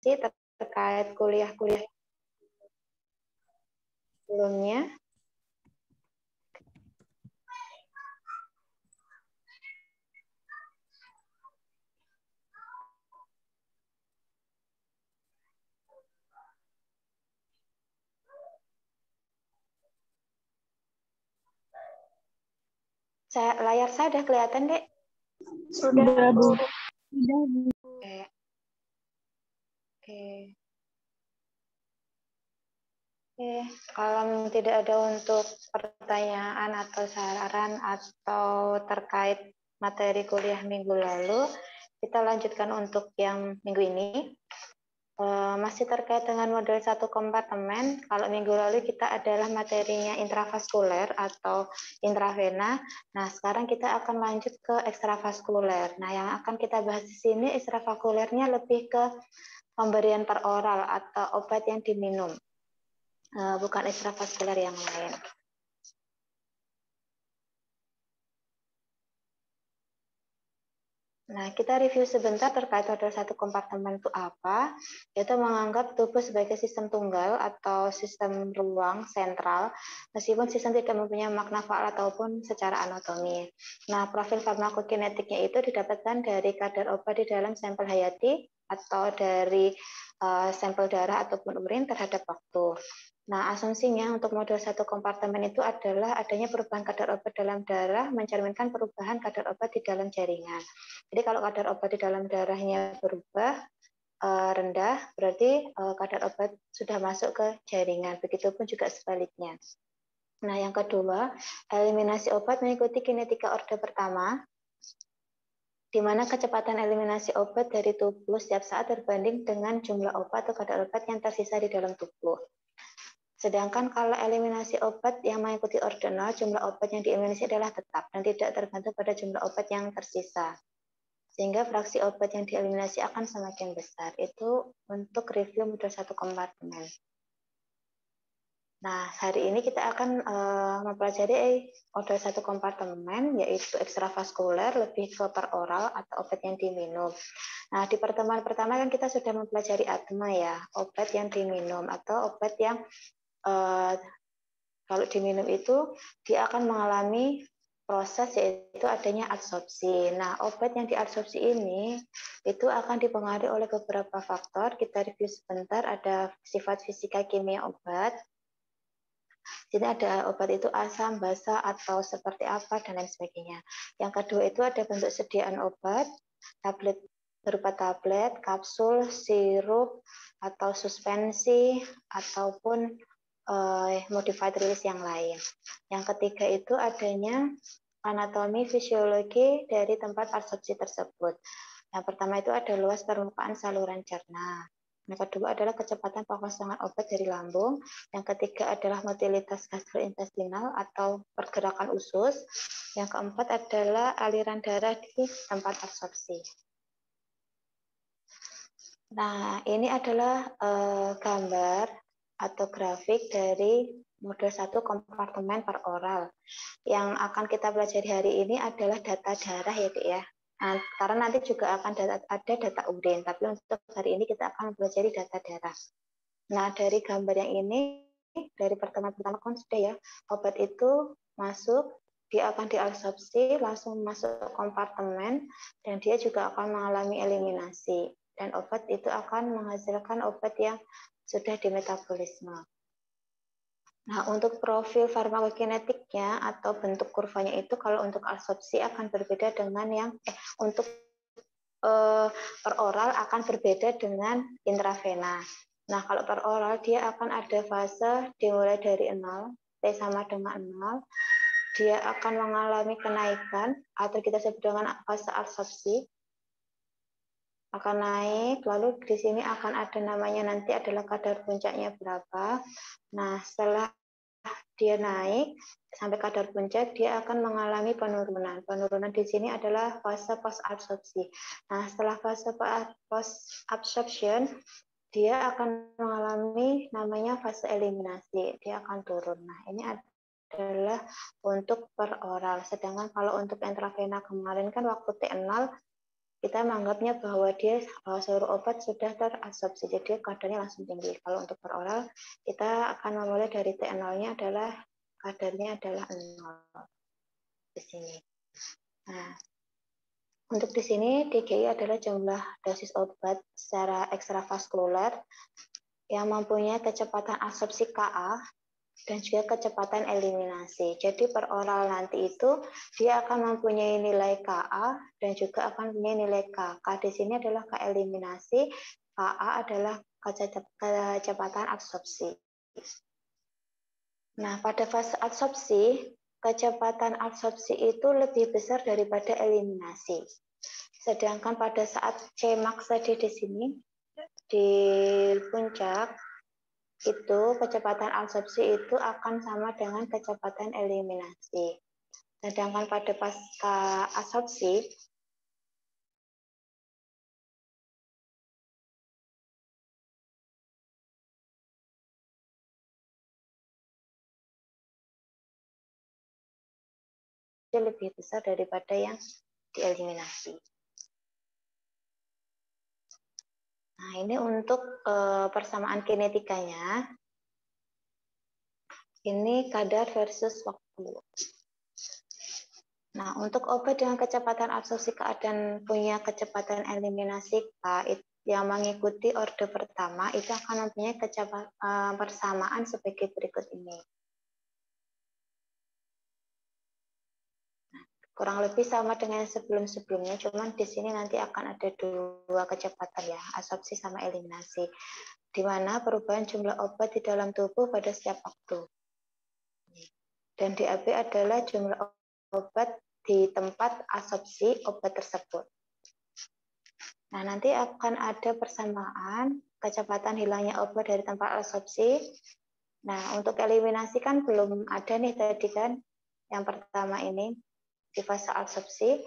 informasi terkait kuliah-kuliah sebelumnya. Layar saya udah kelihatan, Dek? Sudah, Bu. Oke. Kalau tidak ada untuk pertanyaan atau saran atau terkait materi kuliah minggu lalu, kita lanjutkan untuk yang minggu ini. Masih terkait dengan model 1 kompartemen, kalau minggu lalu kita adalah materinya intravaskuler atau intravena. Nah, sekarang kita akan lanjut ke ekstravaskuler. Nah, yang akan kita bahas di sini ekstravaskulernya lebih ke pemberian per oral atau obat yang diminum, bukan ekstravaskuler yang lain. Nah, kita review sebentar terkait model 1 kompartemen itu apa, yaitu menganggap tubuh sebagai sistem tunggal atau sistem ruang sentral, meskipun sistem tidak mempunyai makna faal ataupun secara anatomi. Nah, profil farmakokinetiknya itu didapatkan dari kadar obat di dalam sampel hayati atau dari sampel darah ataupun urin terhadap waktu. Nah, asumsinya untuk model 1 kompartemen itu adalah adanya perubahan kadar obat dalam darah mencerminkan perubahan kadar obat di dalam jaringan. Jadi kalau kadar obat di dalam darahnya berubah rendah, berarti kadar obat sudah masuk ke jaringan. Begitupun juga sebaliknya. Nah, yang kedua, eliminasi obat mengikuti kinetika orde pertama, di mana kecepatan eliminasi obat dari tubuh setiap saat berbanding dengan jumlah obat atau kadar obat yang tersisa di dalam tubuh. Sedangkan kalau eliminasi obat yang mengikuti orde 0, jumlah obat yang dieliminasi adalah tetap dan tidak tergantung pada jumlah obat yang tersisa. Sehingga fraksi obat yang dieliminasi akan semakin besar. Itu untuk review model 1 kompartemen. Nah, hari ini kita akan mempelajari model 1 kompartemen, yaitu ekstravaskuler, lebih ke per oral atau obat yang diminum. Nah, di pertemuan pertama kan kita sudah mempelajari atma ya, obat yang diminum atau obat yang kalau diminum itu dia akan mengalami proses yaitu adanya absorpsi. Nah, obat yang diabsorpsi ini itu akan dipengaruhi oleh beberapa faktor. Kita review sebentar, ada sifat fisika kimia obat. Jadi ada obat itu asam, basa, atau seperti apa, dan lain sebagainya. Yang kedua itu ada bentuk sediaan obat, tablet berupa tablet, kapsul, sirup, atau suspensi, ataupun modified release yang lain. Yang ketiga itu adanya anatomi fisiologi dari tempat absorpsi tersebut. Yang pertama itu ada luas permukaan saluran cerna. Yang kedua adalah kecepatan pengosongan obat dari lambung. Yang ketiga adalah motilitas gastrointestinal atau pergerakan usus. Yang keempat adalah aliran darah di tempat absorpsi. Nah, ini adalah gambar atau grafik dari model 1 kompartemen per oral. Yang akan kita pelajari hari ini adalah data darah ya, Dek ya. Nah, karena nanti juga akan ada data urin, tapi untuk hari ini kita akan mempelajari data darah. Nah, dari gambar yang ini, dari pertemuan pertama kan sudah ya, obat itu masuk, dia akan diabsorpsi, langsung masuk kompartemen, dan dia juga akan mengalami eliminasi. Dan obat itu akan menghasilkan obat yang sudah dimetabolisme. Nah, untuk profil farmakokinetiknya atau bentuk kurvanya itu kalau untuk absorpsi akan berbeda dengan yang untuk per oral akan berbeda dengan intravena. Nah, kalau per oral dia akan ada fase dimulai dari 0, T sama dengan 0. Dia akan mengalami kenaikan atau kita sebut dengan fase absorpsi. Akan naik, lalu di sini akan ada namanya nanti adalah kadar puncaknya berapa. Nah, setelah dia naik sampai kadar puncak, dia akan mengalami penurunan. Penurunan di sini adalah fase post absorpsi. Nah, setelah fase post absorption, dia akan mengalami namanya fase eliminasi. Dia akan turun. Nah, ini adalah untuk per oral. Sedangkan kalau untuk intravena kemarin kan waktu T0 kita menganggapnya bahwa dia seluruh obat sudah terabsorpsi, jadi kadarnya langsung tinggi. Kalau untuk per oral, kita akan memulai dari T0-nya adalah kadarnya adalah 0 di sini. Nah, untuk di sini DGI adalah jumlah dosis obat secara ekstravaskular yang mempunyai kecepatan absorpsi Ka dan juga kecepatan eliminasi. Jadi per oral nanti itu dia akan mempunyai nilai Ka dan juga akan mempunyai nilai K. K di sini adalah K eliminasi, Ka adalah kecepatan absorpsi. Nah, pada fase absorpsi, kecepatan absorpsi itu lebih besar daripada eliminasi. Sedangkan pada saat Cmax tadi di sini, di puncak, itu kecepatan absorpsi itu akan sama dengan kecepatan eliminasi. Sedangkan pada pasca absorpsi, lebih besar daripada yang dieliminasi. Nah, ini untuk persamaan kinetikanya. Ini kadar versus waktu. Nah, untuk obat dengan kecepatan absorpsi K dan punya kecepatan eliminasi K yang mengikuti orde pertama itu akan mempunyai persamaan sebagai berikut ini. Kurang lebih sama dengan sebelum-sebelumnya, cuman di sini nanti akan ada dua kecepatan ya, absorpsi sama eliminasi, di mana perubahan jumlah obat di dalam tubuh pada setiap waktu. Dan DAB adalah jumlah obat di tempat absorpsi obat tersebut. Nah, nanti akan ada persamaan kecepatan hilangnya obat dari tempat absorpsi. Nah, untuk eliminasi kan belum ada nih tadi kan, yang pertama ini di fase absorpsi.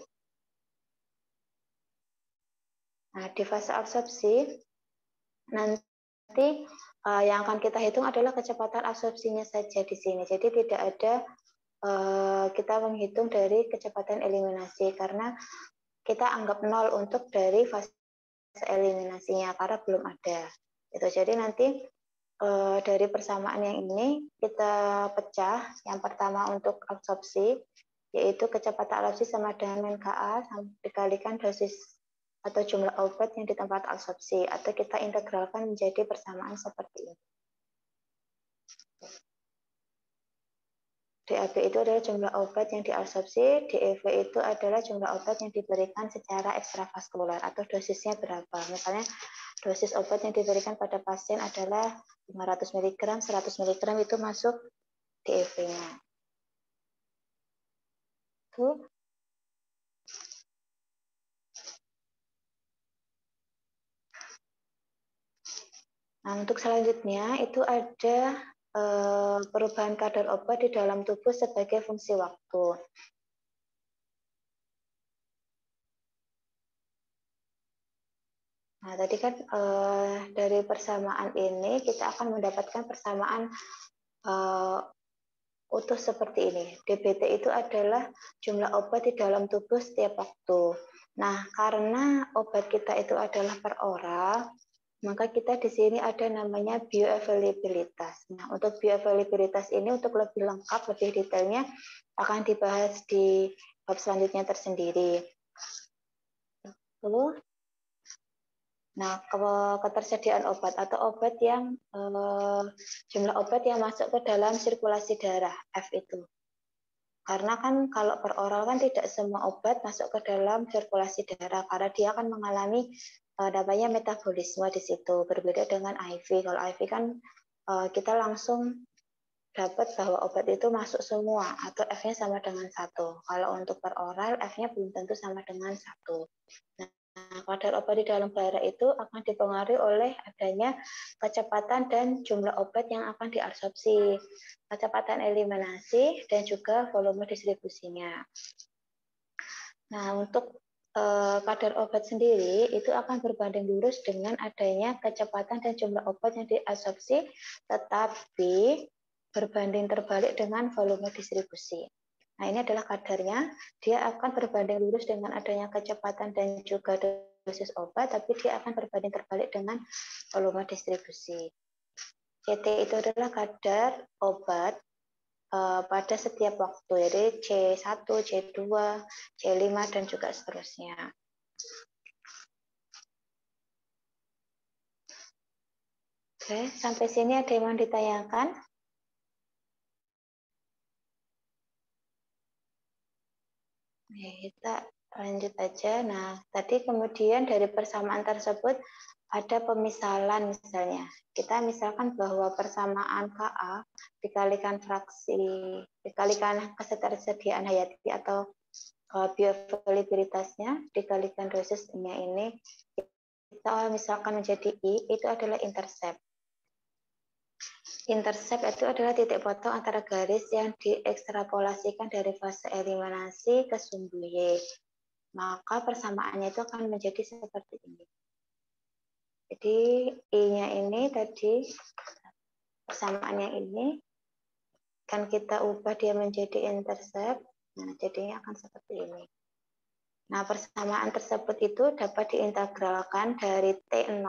Nah, di fase absorpsi nanti yang akan kita hitung adalah kecepatan absorpsinya saja di sini. Jadi tidak ada kita menghitung dari kecepatan eliminasi karena kita anggap 0 untuk dari fase eliminasinya karena belum ada. Itu jadi nanti dari persamaan yang ini kita pecah. Yang pertama untuk absorpsi, yaitu kecepatan absorpsi sama dengan Ka dikalikan dosis atau jumlah obat yang di tempat absorpsi, atau kita integralkan menjadi persamaan seperti ini. DAB itu adalah jumlah obat yang diabsorpsi, DEV itu adalah jumlah obat yang diberikan secara ekstravaskular atau dosisnya berapa. Misalnya dosis obat yang diberikan pada pasien adalah 500 mg, 100 mg itu masuk DEV-nya. Nah, untuk selanjutnya itu ada perubahan kadar obat di dalam tubuh sebagai fungsi waktu. Nah, tadi kan dari persamaan ini kita akan mendapatkan persamaan utuh seperti ini. DBT itu adalah jumlah obat di dalam tubuh setiap waktu. Nah, karena obat kita itu adalah per oral, maka kita di sini ada namanya bioavailabilitas. Nah, untuk bioavailabilitas ini untuk lebih lengkap, lebih detailnya akan dibahas di bab selanjutnya tersendiri. Lalu, nah, ketersediaan obat atau obat yang jumlah obat yang masuk ke dalam sirkulasi darah, F itu. Karena kan kalau per oral kan tidak semua obat masuk ke dalam sirkulasi darah karena dia akan mengalami namanya metabolisme di situ. Berbeda dengan IV. Kalau IV kan kita langsung dapat bahwa obat itu masuk semua atau F-nya sama dengan 1. Kalau untuk per oral F-nya belum tentu sama dengan 1. Nah, kadar obat di dalam darah itu akan dipengaruhi oleh adanya kecepatan dan jumlah obat yang akan diabsorpsi, kecepatan eliminasi, dan juga volume distribusinya. Nah, untuk kadar obat sendiri itu akan berbanding lurus dengan adanya kecepatan dan jumlah obat yang diabsorpsi, tetapi berbanding terbalik dengan volume distribusi. Nah, ini adalah kadarnya. Dia akan berbanding lurus dengan adanya kecepatan dan juga dosis obat, tapi dia akan berbanding terbalik dengan volume distribusi. CT itu adalah kadar obat pada setiap waktu, jadi C1, C2, C5, dan juga seterusnya. Oke, sampai sini ada yang mau ditanyakan? Oke, kita lanjut aja. Nah, tadi kemudian dari persamaan tersebut ada pemisalan misalnya. Kita misalkan bahwa persamaan Ka dikalikan dikalikan ketersediaan hayati atau bioavailabilitasnya dikalikan dosisnya ini, kita misalkan menjadi I, itu adalah intercept. Intercept itu adalah titik potong antara garis yang diekstrapolasikan dari fase eliminasi ke sumbu Y. Maka persamaannya itu akan menjadi seperti ini. Jadi I-nya ini tadi, persamaannya ini, kan kita ubah dia menjadi intercept, nah jadinya akan seperti ini. Nah, persamaan tersebut itu dapat diintegralkan dari T0,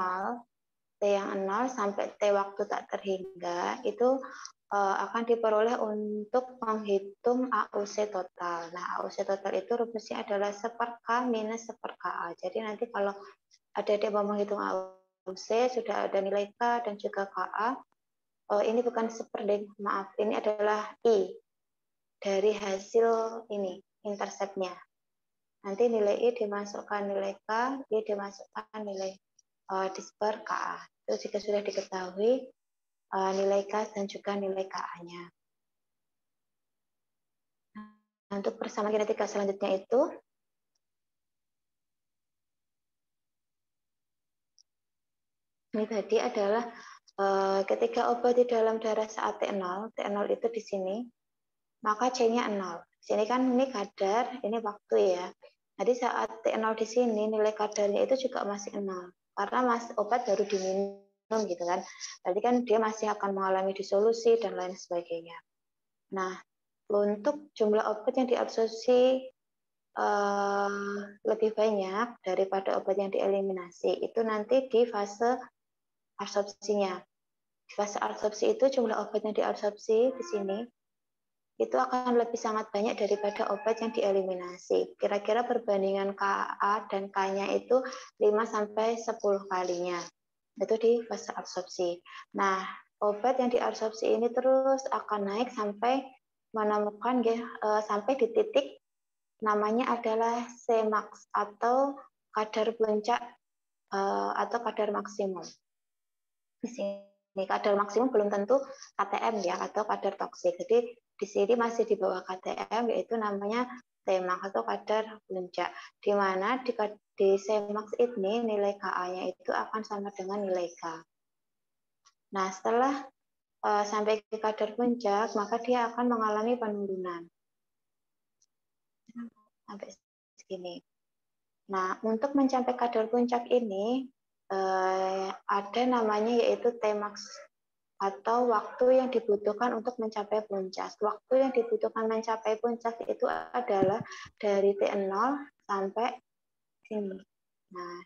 T yang 0 sampai T waktu tak terhingga, itu akan diperoleh untuk menghitung AUC total. Nah, AUC total itu rumusnya adalah 1/K minus 1/Ka. Jadi nanti kalau ada yang mau menghitung AUC, sudah ada nilai K dan juga Ka. Ini bukan maaf, ini adalah I dari hasil ini, interceptnya. Nanti nilai I dimasukkan nilai K, I dimasukkan nilai disper Ka. Itu jika sudah diketahui nilai K dan juga nilai Ka-nya. Nah, untuk persamaan kinetika selanjutnya itu, ini tadi adalah ketika obat di dalam darah saat T0, T0 itu di sini, maka C-nya 0. Sini kan ini kadar, ini waktu ya. Jadi saat T0 di sini, nilai kadarnya itu juga masih 0. Karena obat baru diminum gitu kan. Berarti kan dia masih akan mengalami disolusi dan lain sebagainya. Nah, untuk jumlah obat yang diabsorpsi lebih banyak daripada obat yang dieliminasi, itu nanti di fase absorpsinya. Di fase absorpsi itu jumlah obat yang diabsorpsi di sini itu akan lebih sangat banyak daripada obat yang dieliminasi. Kira-kira perbandingan Ka dan K-nya itu 5-10 kalinya. Itu di fase absorpsi. Nah, obat yang diabsorpsi ini terus akan naik sampai menemukan sampai di titik namanya adalah Cmax atau kadar puncak atau kadar maksimum. Di sini kadar maksimum belum tentu KTM ya atau kadar toksik. Jadi di sini masih di bawah KTM, yaitu namanya Cmax atau kadar puncak. Di mana di Cmax ini nilai Ka-nya itu akan sama dengan nilai K. Nah, setelah sampai ke kadar puncak, maka dia akan mengalami penurunan. Sampai segini. Nah, untuk mencapai kadar puncak ini, ada namanya yaitu Tmax atau waktu yang dibutuhkan untuk mencapai puncak. Waktu yang dibutuhkan mencapai puncak itu adalah dari T0 sampai sini. Nah,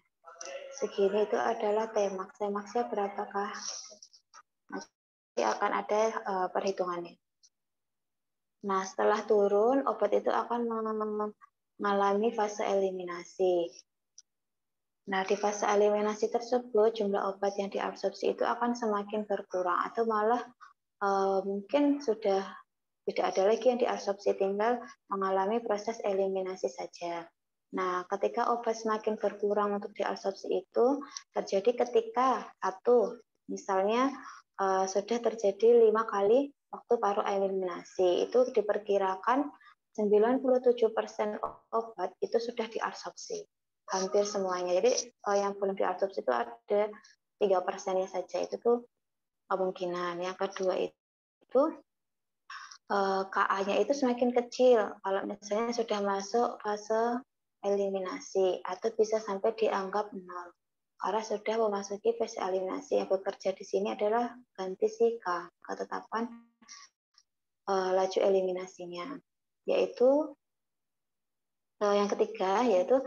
segini itu adalah Tmax. Tmax-nya berapakah? Nanti akan ada perhitungannya. Nah, setelah turun, obat itu akan mengalami fase eliminasi. Nah, di fase eliminasi tersebut, jumlah obat yang diabsorpsi itu akan semakin berkurang atau malah mungkin sudah tidak ada lagi yang diabsorpsi, tinggal mengalami proses eliminasi saja. Nah, ketika obat semakin berkurang untuk diabsorpsi itu terjadi ketika misalnya sudah terjadi 5 kali waktu paruh eliminasi, itu diperkirakan 97% obat itu sudah diabsorpsi. Hampir semuanya. Jadi yang belum diabsorpsi itu ada 3%-nya saja. Itu tuh kemungkinan. Yang kedua itu Ka-nya itu semakin kecil kalau misalnya sudah masuk fase eliminasi atau bisa sampai dianggap 0. Karena sudah memasuki fase eliminasi. Yang bekerja di sini adalah ganti si K, ketetapan laju eliminasinya. yaitu yang ketiga, yaitu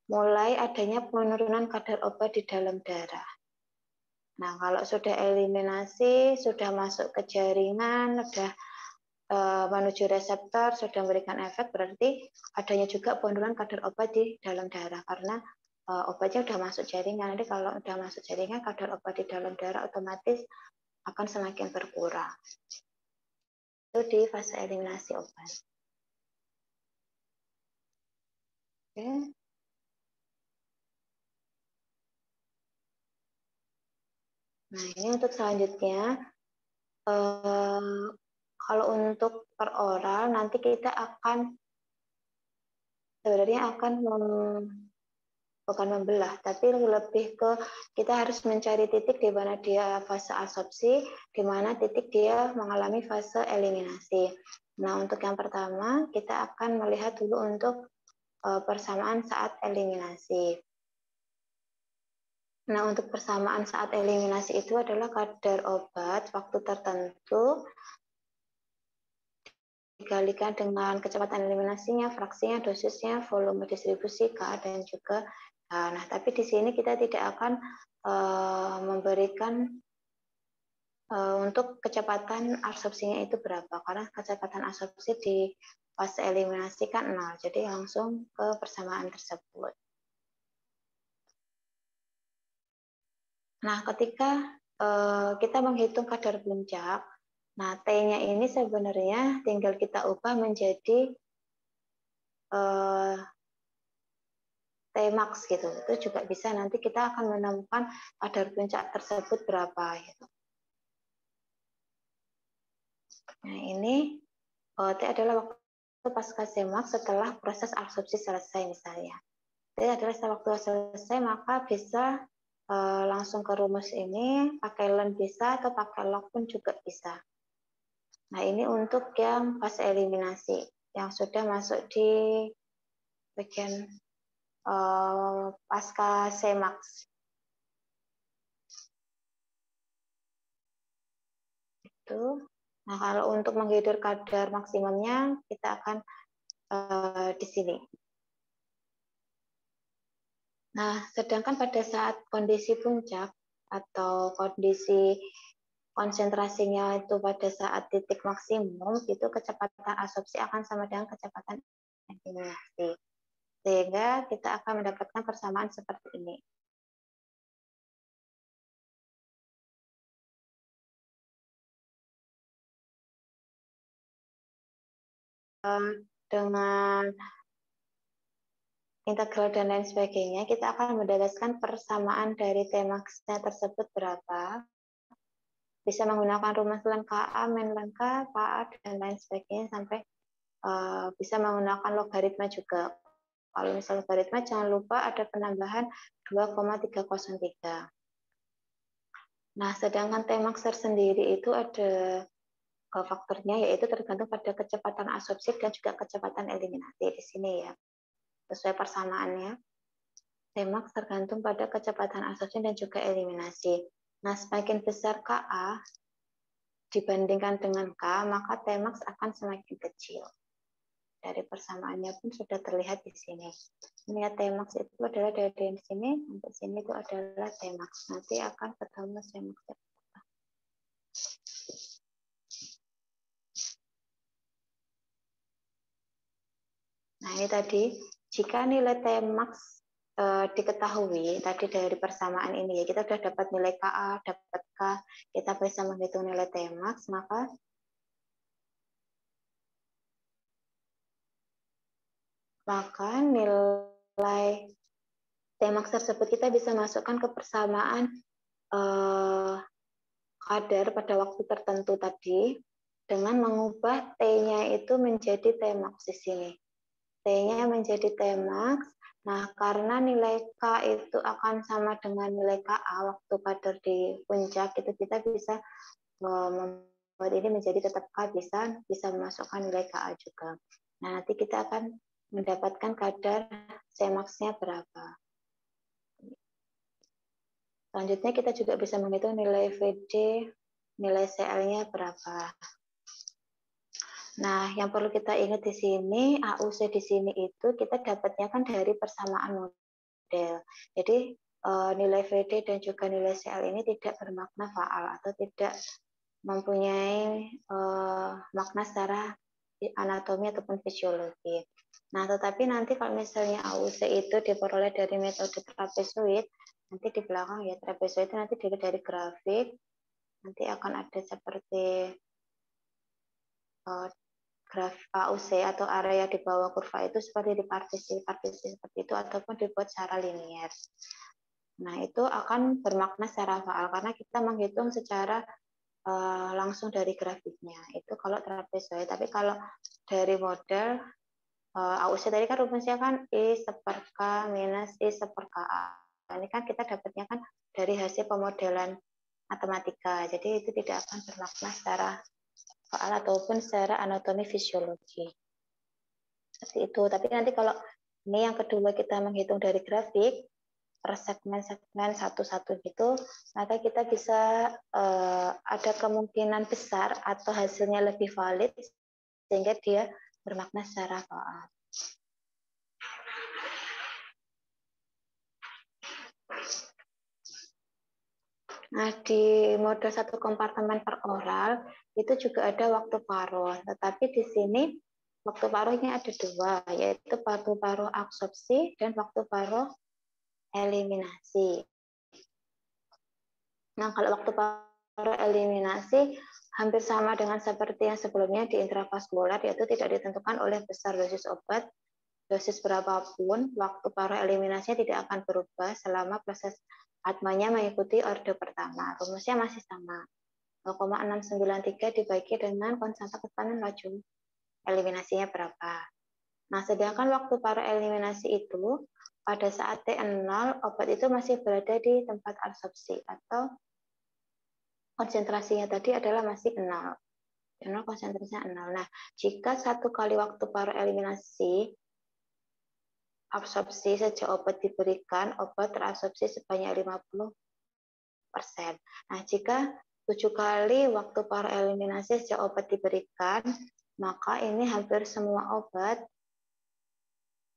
mulai adanya penurunan kadar obat di dalam darah. Nah, kalau sudah eliminasi, sudah masuk ke jaringan, sudah menuju reseptor, sudah memberikan efek, berarti adanya juga penurunan kadar obat di dalam darah, karena obatnya sudah masuk jaringan. Nanti kalau sudah masuk jaringan, kadar obat di dalam darah otomatis akan semakin berkurang. Itu di fase eliminasi obat. Oke. Nah, ini untuk selanjutnya, kalau untuk per oral nanti kita akan sebenarnya akan bukan membelah, tapi lebih ke kita harus mencari titik di mana dia fase absorpsi, di mana titik dia mengalami fase eliminasi. Nah, untuk yang pertama kita akan melihat dulu untuk persamaan saat eliminasi. Nah, untuk persamaan saat eliminasi itu adalah kadar obat waktu tertentu dikalikan dengan kecepatan eliminasinya, fraksinya, dosisnya, volume distribusi, K, dan juga nah, tapi di sini kita tidak akan memberikan untuk kecepatan absorpsinya itu berapa, karena kecepatan absorpsi di fase eliminasi kan 0, jadi langsung ke persamaan tersebut. Nah, ketika kita menghitung kadar puncak, nah T-nya ini sebenarnya tinggal kita ubah menjadi T-max gitu. Itu juga bisa, nanti kita akan menemukan kadar puncak tersebut berapa gitu. Nah, ini T adalah waktu pasca Cmax setelah proses absorpsi selesai misalnya. T adalah setelah waktu selesai, maka bisa langsung ke rumus ini, pakai len bisa, atau pakai log pun juga bisa. Nah, ini untuk yang fase eliminasi, yang sudah masuk di bagian pasca Cmax. Itu. Nah, kalau untuk menghitung kadar maksimumnya, kita akan di sini. Nah, sedangkan pada saat kondisi puncak atau kondisi konsentrasinya itu pada saat titik maksimum, itu kecepatan absorpsi akan sama dengan kecepatan eliminasi. Sehingga kita akan mendapatkan persamaan seperti ini. Dengan integral dan lain sebagainya, kita akan mendapatkan persamaan dari Tmax-nya tersebut berapa. Bisa menggunakan rumus len KA, min len K, KA, dan lain sebagainya, sampai bisa menggunakan logaritma juga. Kalau misal logaritma, jangan lupa ada penambahan 2,303. Nah, sedangkan Tmax sendiri itu ada faktornya, yaitu tergantung pada kecepatan absorpsi dan juga kecepatan eliminasi di sini ya. Sesuai persamaannya, Tmax tergantung pada kecepatan absorpsi dan juga eliminasi. Nah, semakin besar Ka dibandingkan dengan K, maka Tmax akan semakin kecil. Dari persamaannya pun sudah terlihat di sini. Ini Tmax itu adalah dari sini sampai sini itu adalah Tmax. Nanti akan ketemu Tmax. Nah, ini tadi, jika nilai Tmax diketahui tadi dari persamaan ini, ya kita sudah dapat nilai Ka, dapat K, kita bisa menghitung nilai Tmax, maka nilai Tmax tersebut kita bisa masukkan ke persamaan kadar pada waktu tertentu tadi dengan mengubah T-nya itu menjadi Tmax di sini. T-nya menjadi Tmax. Nah, karena nilai K itu akan sama dengan nilai Ka waktu kadar di puncak, itu kita bisa membuat ini menjadi tetap K, bisa memasukkan nilai Ka juga. Nah, nanti kita akan mendapatkan kadar Cmax-nya berapa. Selanjutnya kita juga bisa menghitung nilai VD, nilai CL-nya berapa. Nah, yang perlu kita ingat di sini, AUC di sini itu kita dapatnya kan dari persamaan model. Jadi nilai VD dan juga nilai CL ini tidak bermakna faal atau tidak mempunyai makna secara anatomi ataupun fisiologi. Nah, tetapi nanti kalau misalnya AUC itu diperoleh dari metode trapezoid, nanti di belakang ya trapezoid itu nanti dari grafik, nanti akan ada seperti graf AUC atau area di bawah kurva itu seperti di partisi seperti itu ataupun dibuat secara linier. Nah, itu akan bermakna secara faal karena kita menghitung secara langsung dari grafiknya. Itu kalau trapezoid. Tapi kalau dari model AUC tadi kan rumusnya kan I seper K minus I seper KA. Ini kan kita dapatnya kan dari hasil pemodelan matematika. Jadi itu tidak akan bermakna secara faal ataupun secara anatomi fisiologi. Seperti itu. Tapi nanti kalau ini yang kedua kita menghitung dari grafik per segmen-segmen satu-satu gitu, maka kita bisa ada kemungkinan besar atau hasilnya lebih valid sehingga dia bermakna secara faal. Nah, di mode satu kompartemen per oral itu juga ada waktu paruh, tetapi di sini waktu paruhnya ada dua, yaitu waktu paruh absorpsi dan waktu paruh eliminasi. Nah, kalau waktu paruh eliminasi hampir sama dengan seperti yang sebelumnya di intravaskular, yaitu tidak ditentukan oleh besar dosis obat. Dosis berapapun, waktu paruh eliminasinya tidak akan berubah selama proses atmanya mengikuti orde pertama. Rumusnya masih sama. 0,693 dibagi dengan konstanta ketebalan laju eliminasinya berapa. Nah, sedangkan waktu paruh eliminasi itu pada saat T0 obat itu masih berada di tempat absorpsi atau konsentrasinya tadi adalah masih 0. 0 konsentrasinya 0. Nah, jika satu kali waktu paruh eliminasi absorpsi sejak obat diberikan, obat terabsorpsi sebanyak 50%. Nah, jika 7 kali waktu paruh eliminasi sejak obat diberikan, maka ini hampir semua obat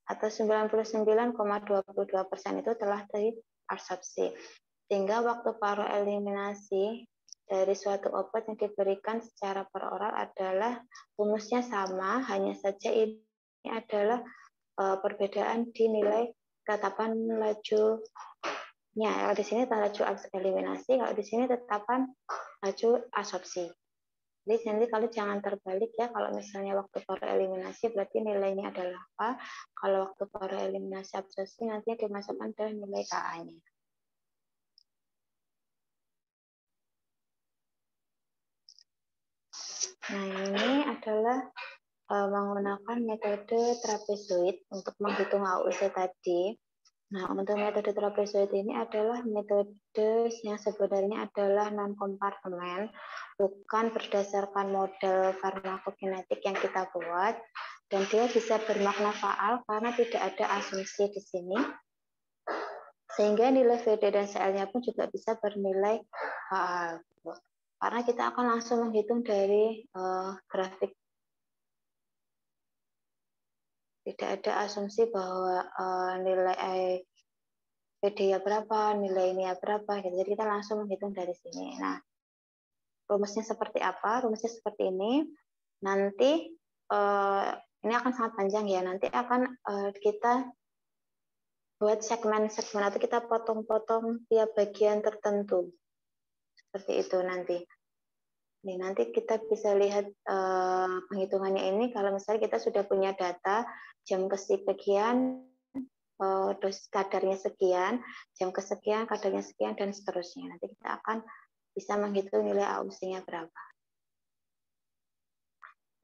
atau 99,22% itu telah terabsorpsi. Sehingga waktu paruh eliminasi dari suatu obat yang diberikan secara per oral adalah rumusnya sama, hanya saja ini adalah perbedaan di nilai tetapan lajunya. Kalau di sini laju eliminasi, kalau di sini tetapan laju absorpsi. Jadi nanti kalau jangan terbalik ya, kalau misalnya waktu paruh eliminasi berarti nilainya adalah apa, kalau waktu paruh eliminasi absorpsi nantinya dimasukkan ke nilai KA-nya. Nah, ini adalah menggunakan metode trapezoid untuk menghitung AUC tadi. Nah, untuk metode trapezoid ini adalah metode yang sebenarnya adalah non-kompartemen, bukan berdasarkan model farmakokinetik yang kita buat, dan dia bisa bermakna faal karena tidak ada asumsi di sini, sehingga nilai VD dan CL-nya pun juga bisa bernilai faal. Karena kita akan langsung menghitung dari grafik. Tidak ada asumsi bahwa nilai PD-nya berapa, nilai ini berapa. Gitu. Jadi kita langsung menghitung dari sini. Nah, rumusnya seperti apa? Rumusnya seperti ini. Nanti ini akan sangat panjang ya. Nanti akan kita buat segmen-segmen atau kita potong-potong tiap bagian tertentu. Seperti itu nanti. Nih, nanti kita bisa lihat penghitungannya ini kalau misalnya kita sudah punya data jam kesekian, dosis kadarnya sekian, jam kesekian, kadarnya sekian, dan seterusnya. Nanti kita akan bisa menghitung nilai AUC-nya berapa.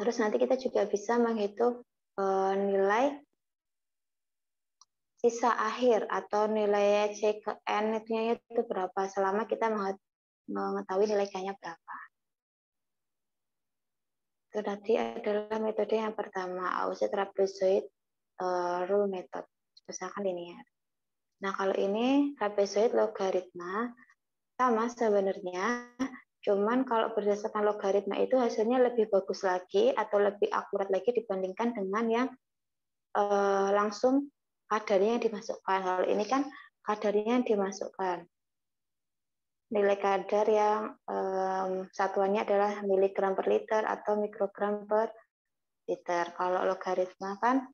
Terus nanti kita juga bisa menghitung nilai sisa akhir atau nilai C ke N itu berapa selama kita mengetahui nilai K-nya berapa. Itu tadi adalah metode yang pertama, AUC trapezoid rule method, misalkan linear. Nah, kalau ini trapezoid logaritma, sama sebenarnya, Cuman kalau berdasarkan logaritma itu hasilnya lebih bagus lagi atau lebih akurat lagi dibandingkan dengan yang langsung kadarnya dimasukkan. Kalau ini kan kadarnya dimasukkan. Nilai kadar yang satuannya adalah miligram per liter atau mikrogram per liter. Kalau logaritma kan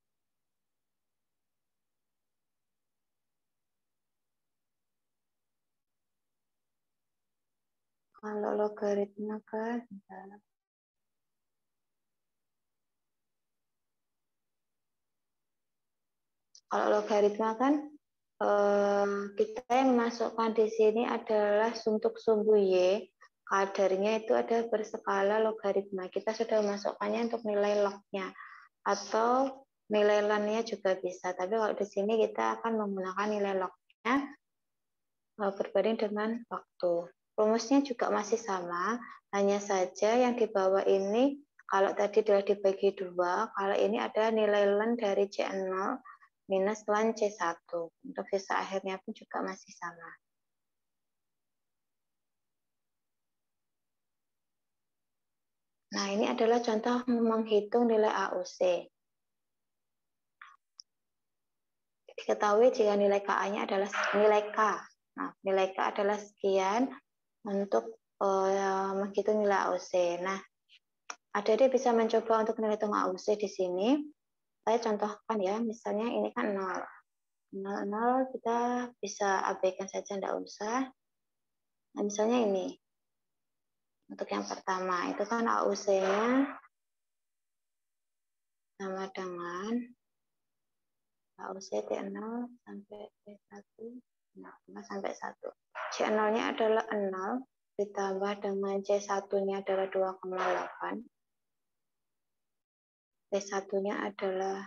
kalau logaritma kan kita yang masukkan di sini adalah untuk sumbu Y, kadarnya itu ada berskala logaritma. Kita sudah masukkannya untuk nilai log-nya atau nilai ln-nya juga bisa. Tapi kalau di sini kita akan menggunakan nilai log-nya berbanding dengan waktu. Rumusnya juga masih sama, hanya saja yang di bawah ini kalau tadi sudah dibagi dua, kalau ini ada nilai ln dari C0 minus ln C1. Untuk sisa akhirnya pun juga masih sama. Nah, ini adalah contoh menghitung nilai AUC. Diketahui jika nilai KA-nya adalah nilai K. Nah, nilai K adalah sekian untuk menghitung nilai AUC. Nah, adik-adik bisa mencoba untuk menghitung AUC di sini. Saya contohkan ya, misalnya ini kan 0. 0, kita bisa abaikan saja, tidak usah. Nah, misalnya ini. Untuk yang pertama, itu kan AUC-nya sama dengan AUC T0 sampai T1, sampai 1. C0-nya adalah 0, ditambah dengan C1-nya adalah 2,8. T1-nya adalah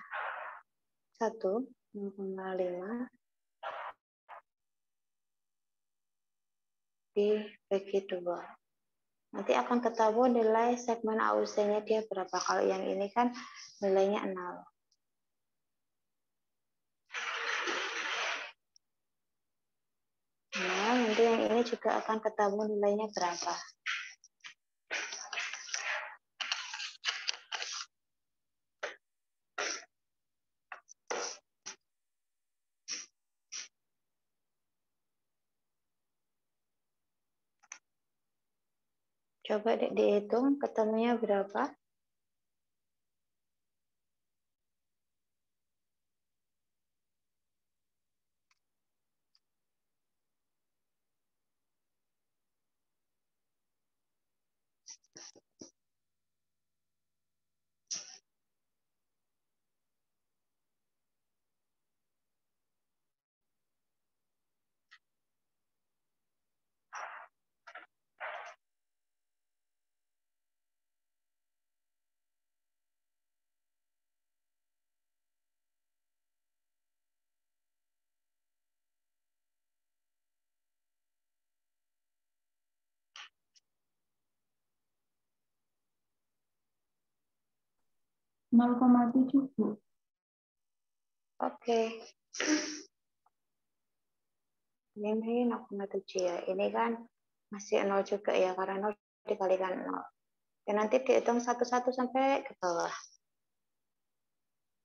1, 0,5. Dibagi 2. Nanti akan ketahui nilai segmen AUC-nya dia berapa. Kalau yang ini kan nilainya 0. Nah, nanti yang ini juga akan ketahui nilainya berapa. Coba dihitung ketemunya berapa. Oke. Ini 0,7 ya. Ini kan masih 0 juga ya, karena 0 dikalikan 0. Ya, nanti dihitung satu-satu sampai ke bawah.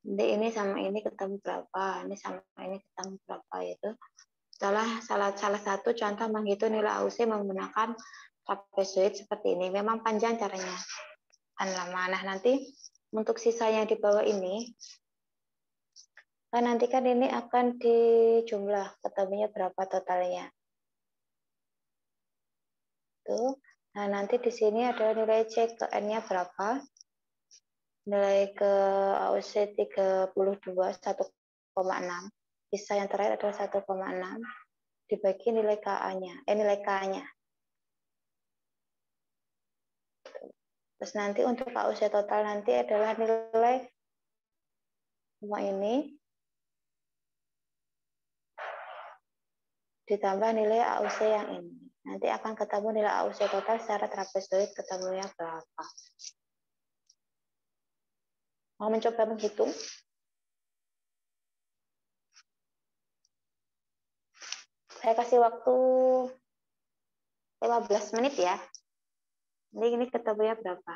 Nanti ini sama ini ketemu berapa, ini sama ini ketemu berapa, itu salah satu contoh menghitung nilai AUC menggunakan trapezoid seperti ini. Memang panjang caranya, kan lama. Nah, nanti untuk sisanya di bawah ini, kan nanti kan ini akan dijumlah ketemunya berapa totalnya. Tuh. Nah, nanti di sini ada nilai C ke N-nya berapa. Nilai ke AUC 32, 1,6. Sisa yang terakhir adalah 1,6 dibagi nilai KA-nya, nilai K-nya. Terus nanti untuk AUC total nanti adalah nilai semua ini ditambah nilai AUC yang ini. Nanti akan ketemu nilai AUC total secara trapezoid ketemunya berapa. Mau mencoba menghitung? Saya kasih waktu 15 menit ya. Ini ketemunya berapa?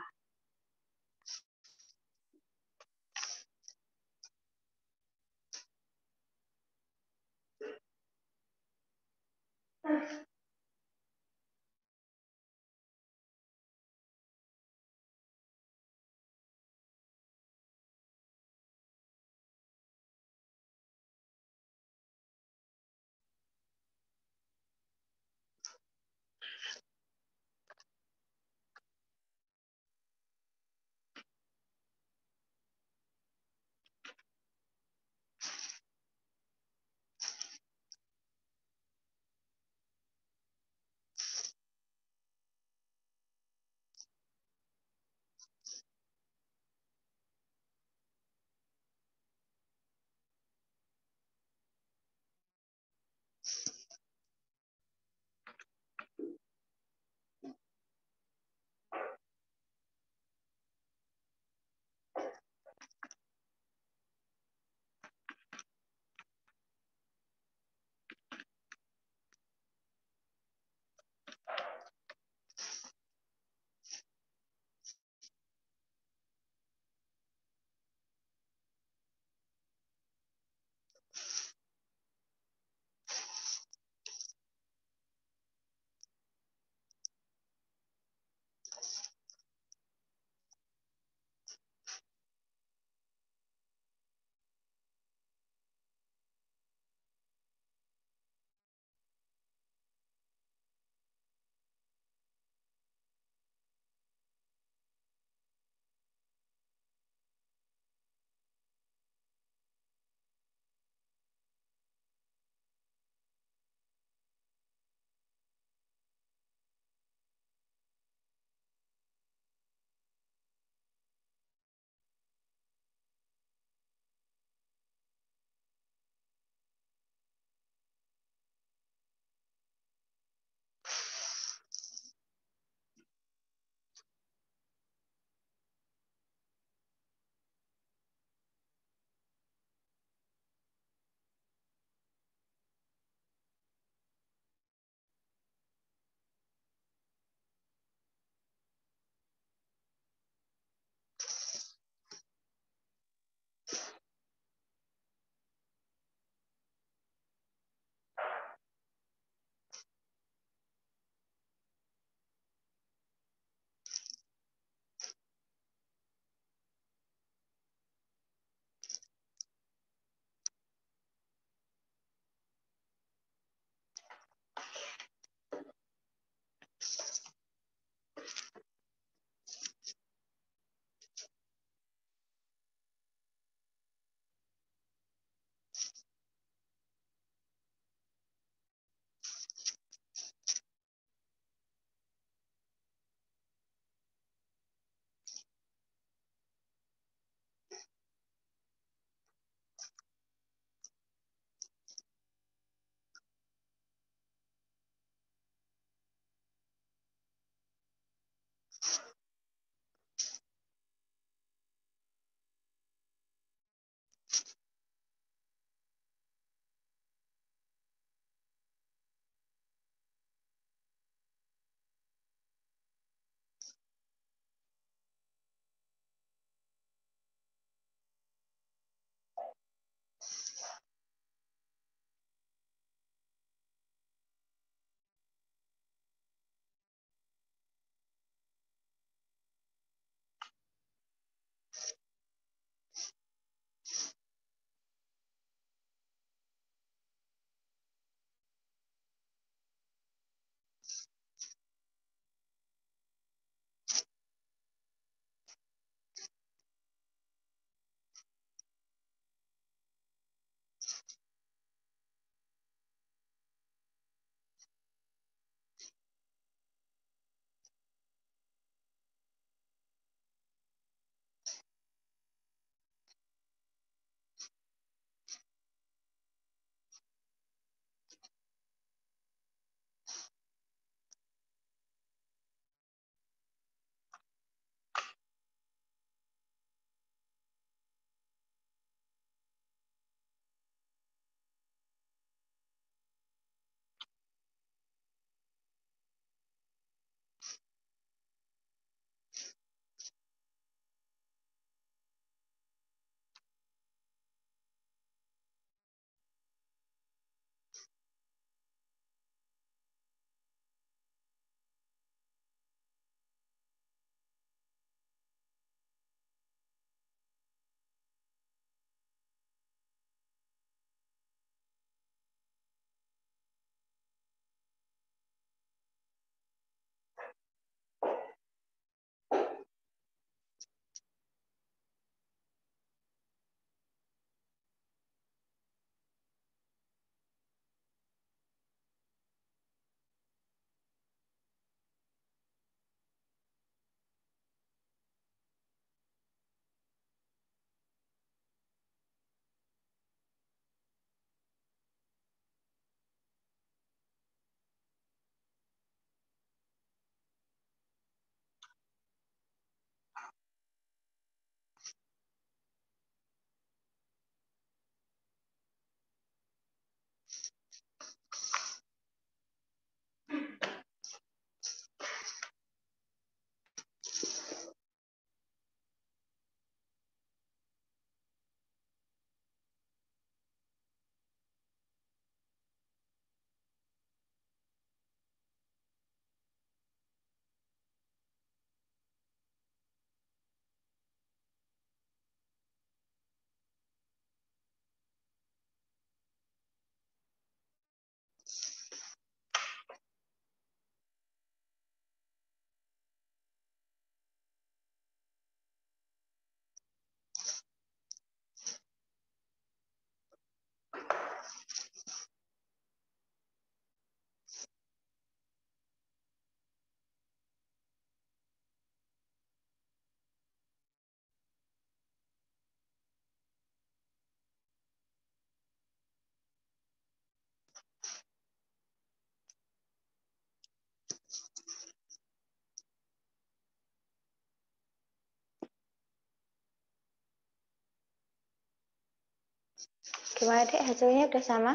Gimana deh, hasilnya udah sama?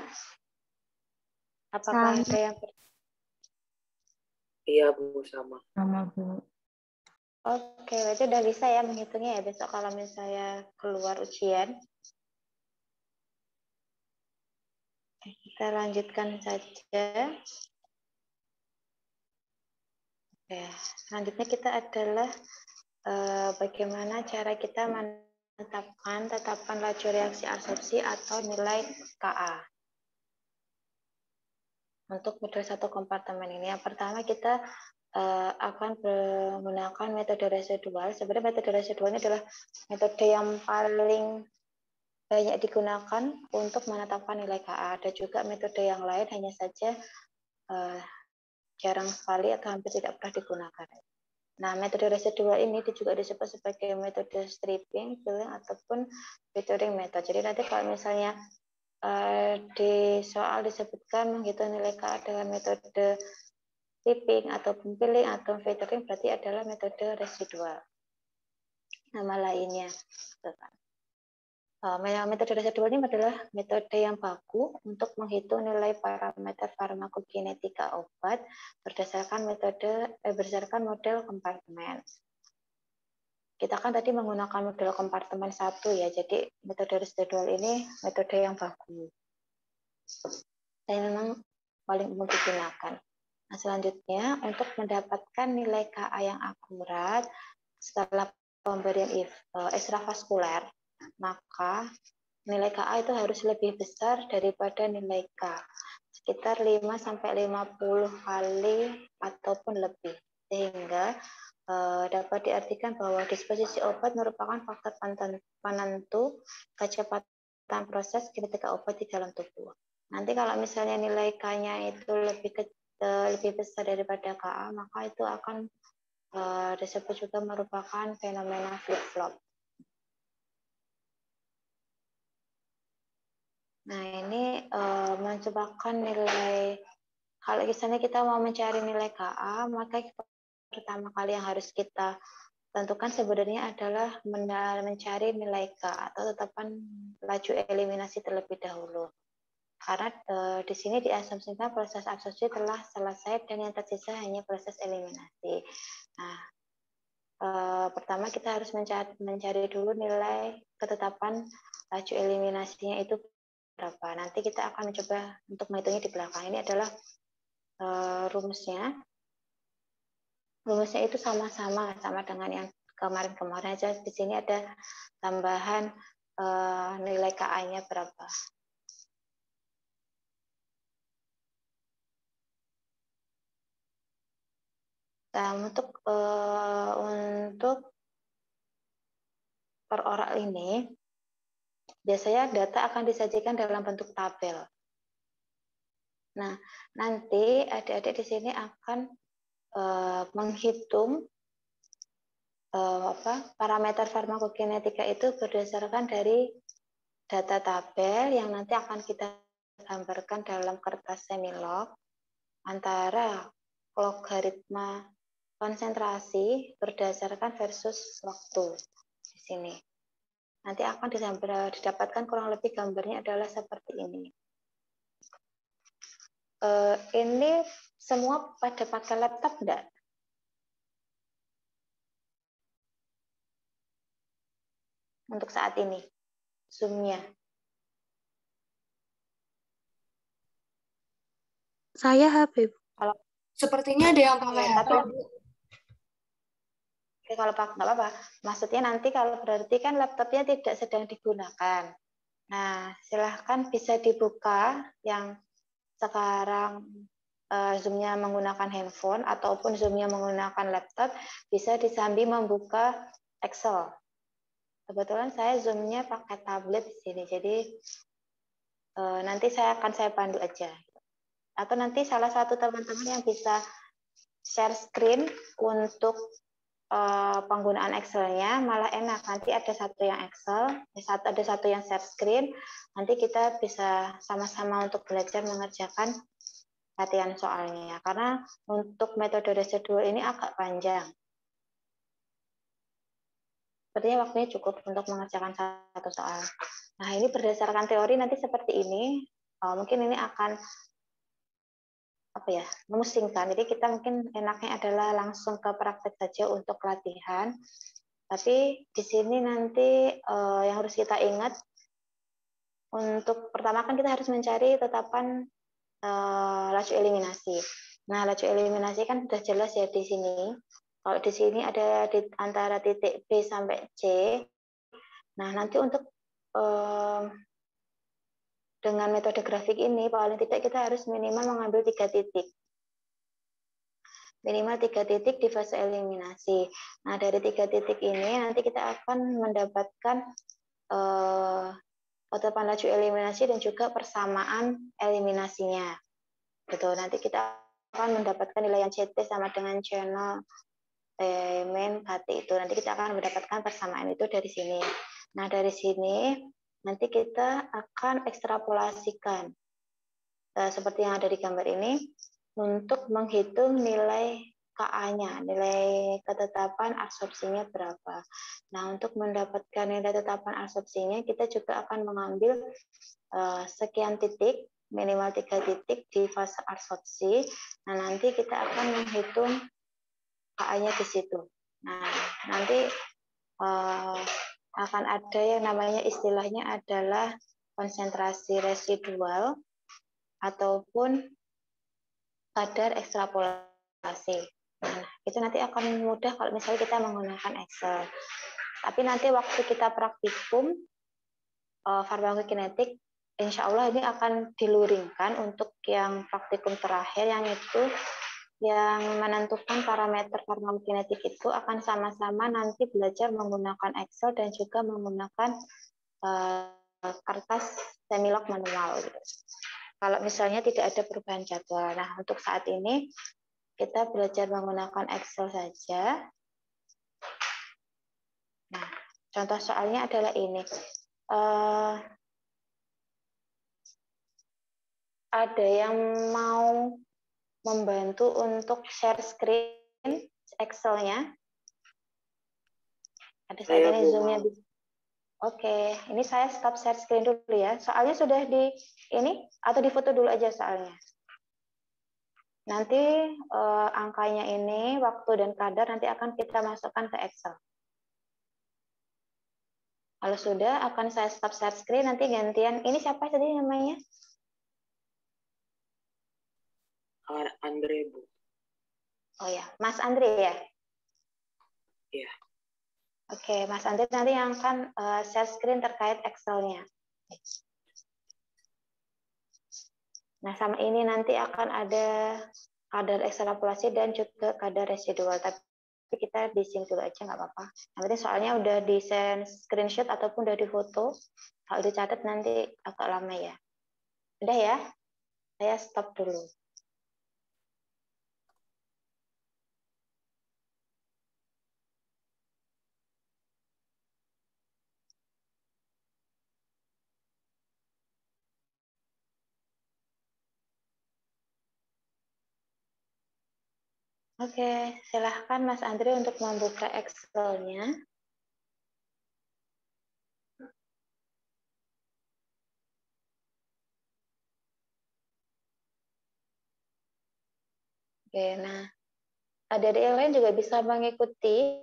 Apakah Sama. ada yang Iya Bu, sama. Sama, Bu. Oke, berarti udah bisa ya menghitungnya ya besok kalau misalnya keluar ujian. Kita lanjutkan saja. Ya, selanjutnya kita adalah bagaimana cara kita menetapkan tetapan laju reaksi absorpsi atau nilai KA untuk model 1 kompartemen ini. Yang pertama kita akan menggunakan metode residual. Sebenarnya metode residual ini adalah metode yang paling banyak digunakan untuk menetapkan nilai KA. Ada juga metode yang lain, hanya saja jarang sekali atau hampir tidak pernah digunakan. Nah, metode residual ini juga disebut sebagai metode stripping, filling, ataupun filtering method. Jadi nanti kalau misalnya di soal disebutkan menghitung nilai KA dengan metode stripping ataupun filling atau filtering, berarti adalah metode residual. Nama lainnya. Metode residual ini adalah metode yang baku untuk menghitung nilai parameter farmakokinetika obat berdasarkan model kompartemen. Kita kan tadi menggunakan model kompartemen 1 ya, jadi metode residual ini metode yang baku. Dan memang paling umum digunakan. Nah, selanjutnya untuk mendapatkan nilai KA yang akurat setelah pemberian ekstravaskuler, maka nilai KA itu harus lebih besar daripada nilai K, sekitar 5-50 kali ataupun lebih, sehingga dapat diartikan bahwa disposisi obat merupakan faktor penentu kecepatan proses kinetika obat di dalam tubuh. Nanti kalau misalnya nilai K-nya itu lebih besar daripada KA, maka itu akan disebut juga merupakan fenomena flip-flop. Nah, ini mencobakan nilai, kalau misalnya kita mau mencari nilai KA, maka pertama kali yang harus kita tentukan sebenarnya adalah mencari nilai K atau tetapan laju eliminasi terlebih dahulu. Karena di sini diasumsikan proses absorpsi telah selesai dan yang tersisa hanya proses eliminasi. Nah, pertama kita harus mencari dulu nilai ketetapan laju eliminasinya itu berapa. Nanti kita akan mencoba untuk menghitungnya di belakang. Ini adalah rumusnya. Rumusnya itu sama dengan yang kemarin aja. Di sini ada tambahan nilai KA-nya berapa. Nah, untuk per oral ini biasanya data akan disajikan dalam bentuk tabel. Nah, nanti adik-adik di sini akan menghitung parameter farmakokinetika itu berdasarkan dari data tabel yang nanti akan kita gambarkan dalam kertas semilog antara logaritma konsentrasi berdasarkan versus waktu di sini. Nanti akan didapatkan kurang lebih gambarnya adalah seperti ini. Ini semua pada pakai laptop enggak? Untuk saat ini, Zoom-nya. Saya HP. Kalau sepertinya ada yang pakai HP, Bu. Oke, kalau pakai nggak apa-apa. Maksudnya nanti kalau berarti kan laptopnya tidak sedang digunakan. Nah, silahkan bisa dibuka yang sekarang Zoom-nya menggunakan handphone ataupun Zoom-nya menggunakan laptop, bisa disambi membuka Excel. Kebetulan saya Zoom-nya pakai tablet di sini, jadi nanti saya pandu aja. Atau nanti salah satu teman-teman yang bisa share screen untuk penggunaan Excel-nya malah enak. Nanti ada satu yang Excel, ada satu yang share screen. Nanti kita bisa sama-sama untuk belajar mengerjakan latihan soalnya. Karena untuk metode residual ini agak panjang. Sepertinya waktunya cukup untuk mengerjakan satu soal. Nah, ini berdasarkan teori nanti seperti ini. Mungkin ini akan memusingkan. Jadi kita mungkin enaknya adalah langsung ke praktek saja untuk latihan. Tapi di sini nanti yang harus kita ingat, untuk pertama kan kita harus mencari tetapan laju eliminasi. Nah, laju eliminasi kan sudah jelas ya di sini. Kalau di sini ada di antara titik B sampai C. Nah, nanti untuk dengan metode grafik ini, paling tidak kita harus minimal mengambil 3 titik. Minimal 3 titik di fase eliminasi. Nah, dari 3 titik ini nanti kita akan mendapatkan tetapan laju eliminasi dan juga persamaan eliminasinya. Gitu. Nanti kita akan mendapatkan nilai yang CT sama dengan channel main KT itu. Nanti kita akan mendapatkan persamaan itu dari sini. Nah, dari sini nanti kita akan ekstrapolasikan seperti yang ada di gambar ini untuk menghitung nilai KA-nya, nilai ketetapan absorpsinya berapa. Nah, untuk mendapatkan nilai ketetapan absorpsinya, kita juga akan mengambil sekian titik, minimal 3 titik di fase absorpsi. Nah, nanti kita akan menghitung KA-nya di situ. Nah, nanti akan ada yang namanya istilahnya adalah konsentrasi residual ataupun kadar ekstrapolasi. Nah, itu nanti akan mudah kalau misalnya kita menggunakan Excel. Tapi nanti waktu kita praktikum farmakokinetik, insya Allah ini akan diluringkan untuk yang praktikum terakhir, yang itu yang menentukan parameter farmakokinetik itu akan sama-sama nanti belajar menggunakan Excel dan juga menggunakan kertas semilog manual. Kalau misalnya tidak ada perubahan jadwal. Nah, untuk saat ini kita belajar menggunakan Excel saja. Nah, contoh soalnya adalah ini. Ada yang mau membantu untuk share screen Excel-nya? Ada saja nih Zoom-nya. Oke, ini saya stop share screen dulu ya. Soalnya sudah di ini atau di foto dulu aja soalnya. Nanti angkanya ini, waktu dan kadar nanti akan kita masukkan ke Excel. Kalau sudah, akan saya stop share screen, nanti gantian. Ini siapa tadi namanya? Andre, Bu. Oh ya, Mas Andre ya? Iya. Oke, Mas Andre nanti yang akan share screen terkait Excel-nya. Nah, sama ini nanti akan ada kadar ekstrapolasi dan juga kadar residual. Tapi kita di sini dulu aja, nggak apa-apa. Yang penting soalnya udah di screenshot ataupun udah di foto. Kalau dicatat nanti agak lama ya. Udah ya? Saya stop dulu. Oke, silahkan Mas Andre untuk membuka Excel-nya. Oke, nah adik-adik yang lain juga bisa mengikuti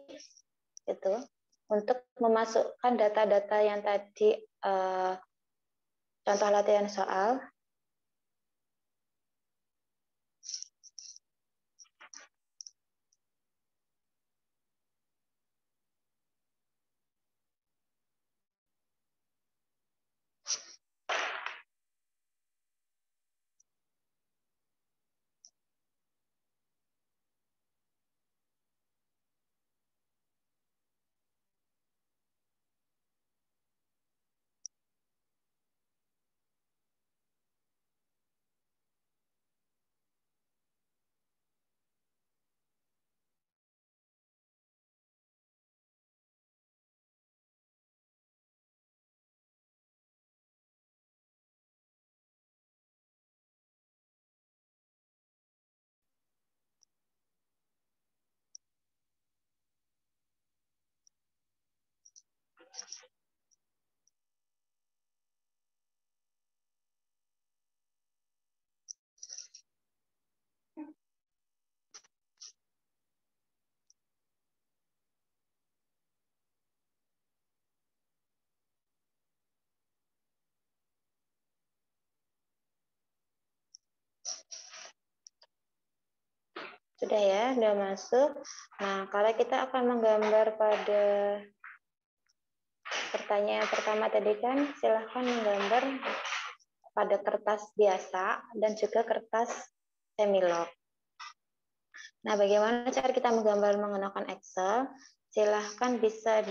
itu untuk memasukkan data-data yang tadi contoh latihan soal. Udah ya, udah masuk. Nah, kalau kita akan menggambar pada pertanyaan pertama tadi kan, silahkan menggambar pada kertas biasa dan juga kertas semilog. Nah, bagaimana cara kita menggambar menggunakan Excel? Silahkan bisa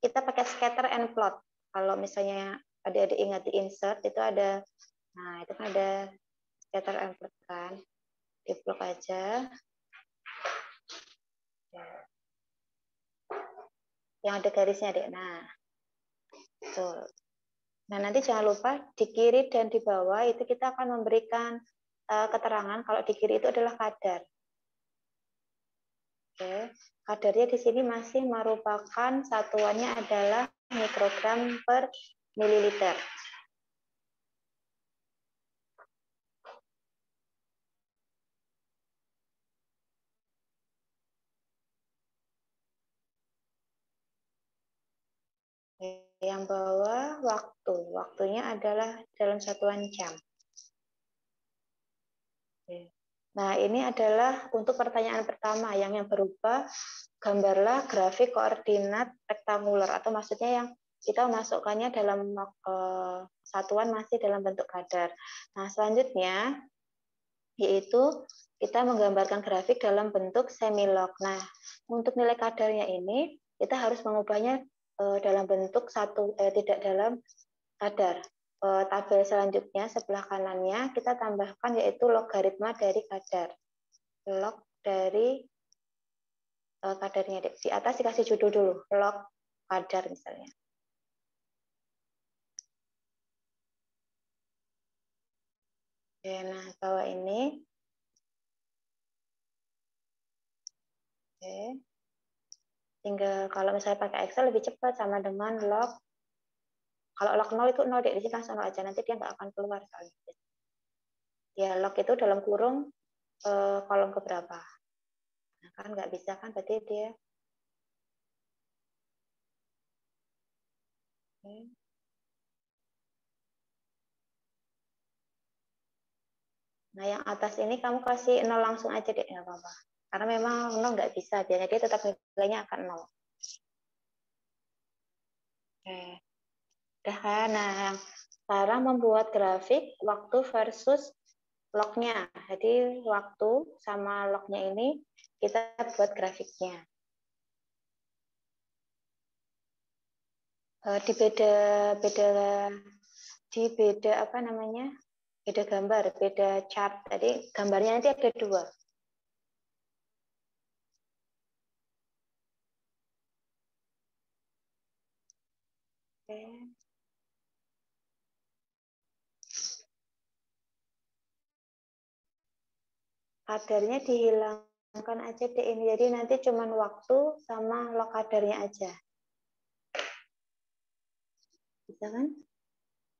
kita pakai scatter and plot. Kalau misalnya adik-adik ingat di insert itu ada, nah itu kan ada scatter and plot kan, di plot aja. Yang ada garisnya deh. Nah, tuh. Nah, nanti jangan lupa di kiri dan di bawah itu kita akan memberikan keterangan kalau di kiri itu adalah kadar. Oke, kadarnya di sini masih merupakan satuannya adalah mikrogram per mililiter. Yang bawah waktu, waktunya adalah dalam satuan jam. Nah, ini adalah untuk pertanyaan pertama yang berupa gambarlah grafik koordinat rektanguler, atau maksudnya yang kita masukkannya dalam satuan masih dalam bentuk kadar. Nah, selanjutnya yaitu kita menggambarkan grafik dalam bentuk semilog. Nah, untuk nilai kadarnya ini kita harus mengubahnya dalam bentuk tidak dalam kadar. Tabel selanjutnya sebelah kanannya kita tambahkan yaitu logaritma dari kadar. Log dari kadarnya. Di atas dikasih judul dulu, log kadar misalnya. Oke, nah bawah ini. Oke. Tinggal kalau misalnya pakai Excel lebih cepat sama dengan log. Kalau log 0 itu 0, di sini langsung 0 aja, nanti dia nggak akan keluar soalnya. Ya, log itu dalam kurung kolom keberapa. Nah, kan nggak bisa kan, berarti dia. Oke. Nah, yang atas ini kamu kasih 0 langsung aja deh, nggak apa-apa. Karena memang 0 nggak bisa, biasanya dia tetap nilainya akan 0. Oke. Udah kan? Nah, sekarang membuat grafik waktu versus lognya. Jadi waktu sama lognya ini kita buat grafiknya. Di beda apa namanya? Beda gambar, beda chart. Tadi gambarnya nanti ada 2. Oke. Kadarnya dihilangkan aja deh ini. Jadi nanti cuman waktu sama log kadarnya aja. Bisa kan?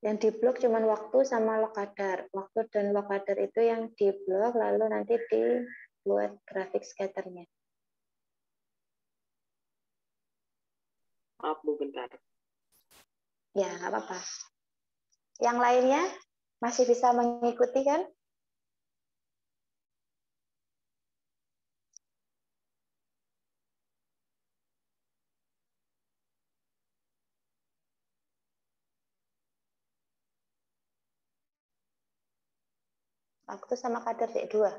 Yang di blok cuman waktu sama log kadar. Waktu dan log kadar itu yang di blok, lalu nanti dibuat grafik scatternya. Maaf Bu, bentar. Ya, nggak apa-apa. Yang lainnya masih bisa mengikuti kan? Waktu sama kadar dek 2.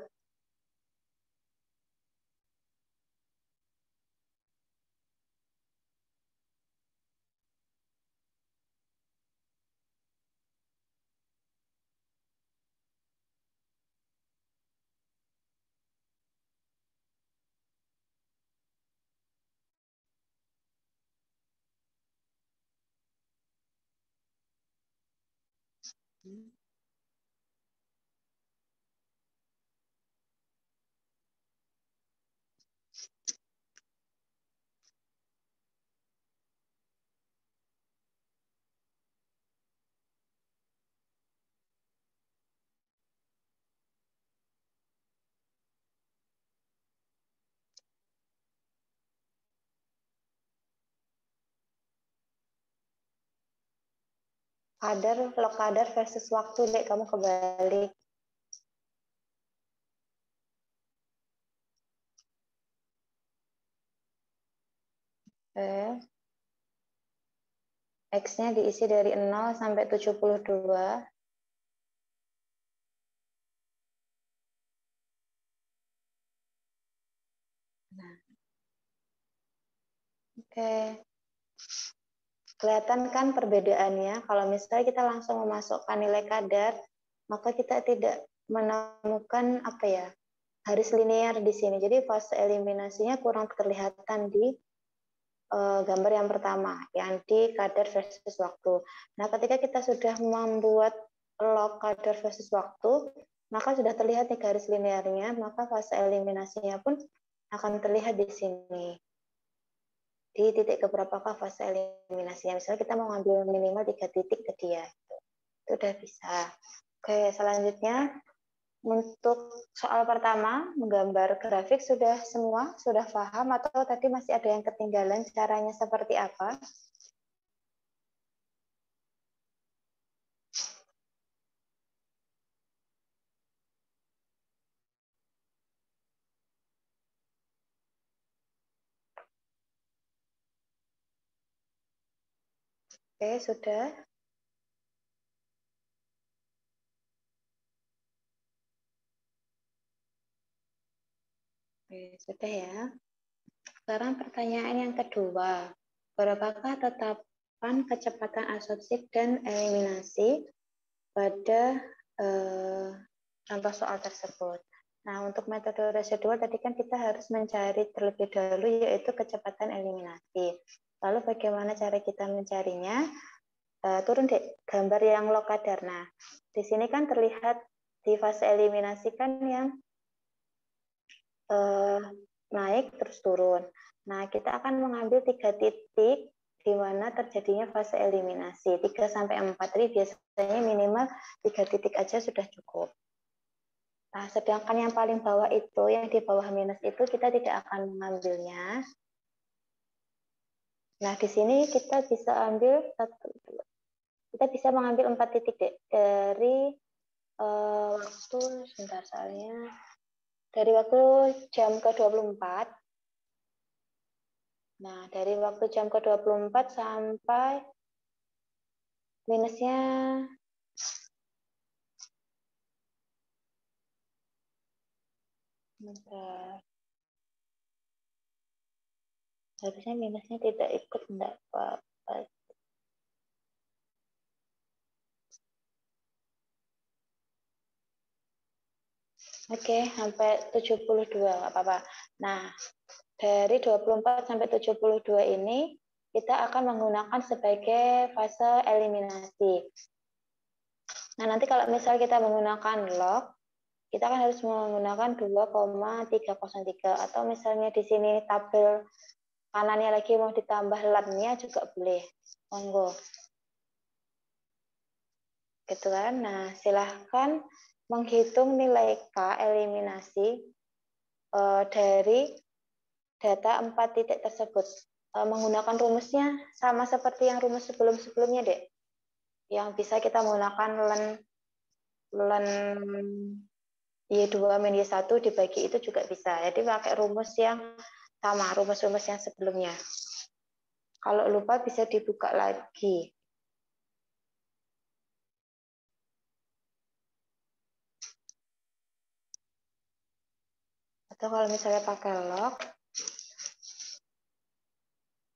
Kadar, log kadar versus waktu dek, kamu kebalik. Oke. X-nya diisi dari 0 sampai 72. Nah. Oke. Kelihatan kan perbedaannya, kalau misalnya kita langsung memasukkan nilai kadar, maka kita tidak menemukan garis linear di sini. Jadi fase eliminasinya kurang terlihatan di gambar yang pertama, yang di kadar versus waktu. Nah, ketika kita sudah membuat log kadar versus waktu, maka sudah terlihat nih garis linearnya, maka fase eliminasinya pun akan terlihat di sini. Di titik keberapakah fase eliminasinya. Misalnya kita mau ngambil minimal 3 titik ke dia. Itu udah bisa. Oke, selanjutnya untuk soal pertama, menggambar grafik sudah semua? Sudah paham atau tadi masih ada yang ketinggalan caranya seperti apa? Oke, sudah. Oke, sudah ya. Sekarang pertanyaan yang kedua. Berapakah tetapan kecepatan absorpsi dan eliminasi pada contoh soal tersebut? Nah, untuk metode residual tadi kan kita harus mencari terlebih dahulu yaitu kecepatan eliminasi. Lalu bagaimana cara kita mencarinya? Turun deh gambar yang log kadar. Nah, di sini kan terlihat di fase eliminasi kan yang naik terus turun. Nah, kita akan mengambil 3 titik di mana terjadinya fase eliminasi. 3 sampai 4 ini biasanya minimal 3 titik aja sudah cukup. Nah, sedangkan yang paling bawah itu, yang di bawah minus itu kita tidak akan mengambilnya. Nah, di sini kita bisa ambil kita bisa mengambil 4 titik deh. Dari waktu, sebentar soalnya, dari waktu jam ke-24. Nah, dari waktu jam ke-24 sampai minusnya bentar. Harusnya minusnya tidak ikut, enggak apa-apa. Oke, sampai 72, enggak apa-apa. Nah, dari 24 sampai 72 ini kita akan menggunakan sebagai fase eliminasi. Nah, nanti kalau misal kita menggunakan log, kita kan harus menggunakan 2,303 atau misalnya di sini tabel kanannya lagi mau ditambah latnya juga boleh. Monggo. Gitu kan. Nah, silahkan menghitung nilai K eliminasi dari data 4 titik tersebut. Menggunakan rumusnya sama seperti yang rumus sebelum-sebelumnya, Dek. Yang bisa kita menggunakan ln Y2 min Y1 dibagi itu juga bisa. Jadi pakai rumus yang sama, rumus-rumus yang sebelumnya. Kalau lupa bisa dibuka lagi. Atau kalau misalnya pakai log,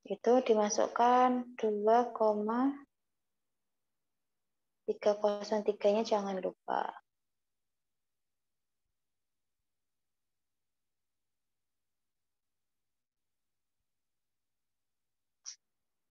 itu dimasukkan 2,303-nya jangan lupa.